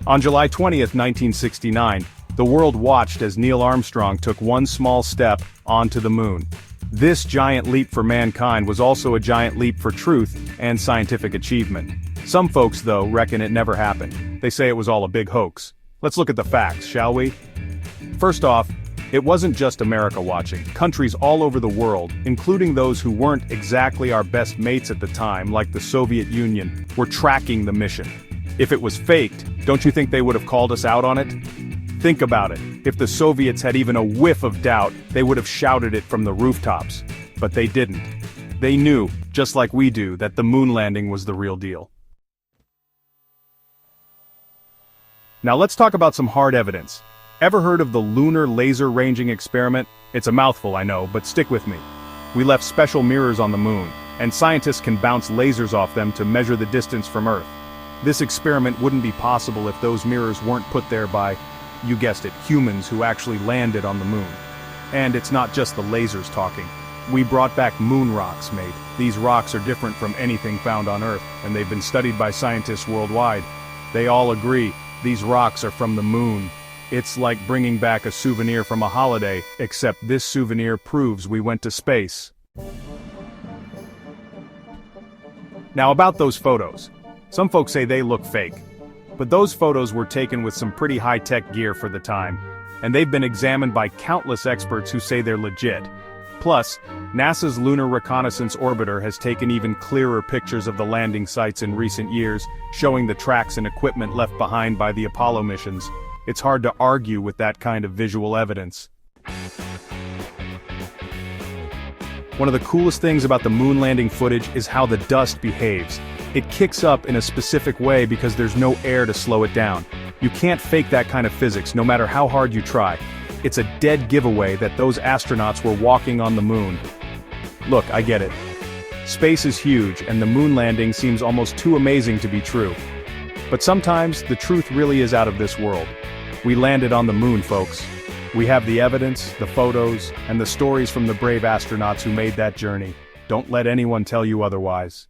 On July 20th, 1969, the world watched as Neil Armstrong took one small step onto the moon. This giant leap for mankind was also a giant leap for truth and scientific achievement. Some folks, though, reckon it never happened. They say it was all a big hoax. Let's look at the facts, shall we? First off, it wasn't just America watching. Countries all over the world, including those who weren't exactly our best mates at the time, like the Soviet Union, were tracking the mission. If it was faked, don't you think they would have called us out on it? Think about it. If the Soviets had even a whiff of doubt, they would have shouted it from the rooftops. But they didn't. They knew, just like we do, that the moon landing was the real deal. Now let's talk about some hard evidence. Ever heard of the Lunar laser ranging experiment? It's a mouthful, I know, but stick with me. We left special mirrors on the moon, and scientists can bounce lasers off them to measure the distance from Earth. This experiment wouldn't be possible if those mirrors weren't put there by, you guessed it, humans who actually landed on the moon. And it's not just the lasers talking. We brought back moon rocks, mate. These rocks are different from anything found on Earth, and they've been studied by scientists worldwide. They all agree, these rocks are from the moon. It's like bringing back a souvenir from a holiday, except this souvenir proves we went to space. Now about those photos. Some folks say they look fake. But those photos were taken with some pretty high-tech gear for the time, and they've been examined by countless experts who say they're legit. Plus, NASA's Lunar Reconnaissance Orbiter has taken even clearer pictures of the landing sites in recent years, showing the tracks and equipment left behind by the Apollo missions. It's hard to argue with that kind of visual evidence. One of the coolest things about the moon landing footage is how the dust behaves. It kicks up in a specific way because there's no air to slow it down. You can't fake that kind of physics, no matter how hard you try. It's a dead giveaway that those astronauts were walking on the moon. Look, I get it. Space is huge, and the moon landing seems almost too amazing to be true. But sometimes, the truth really is out of this world. We landed on the moon, folks. We have the evidence, the photos, and the stories from the brave astronauts who made that journey. Don't let anyone tell you otherwise.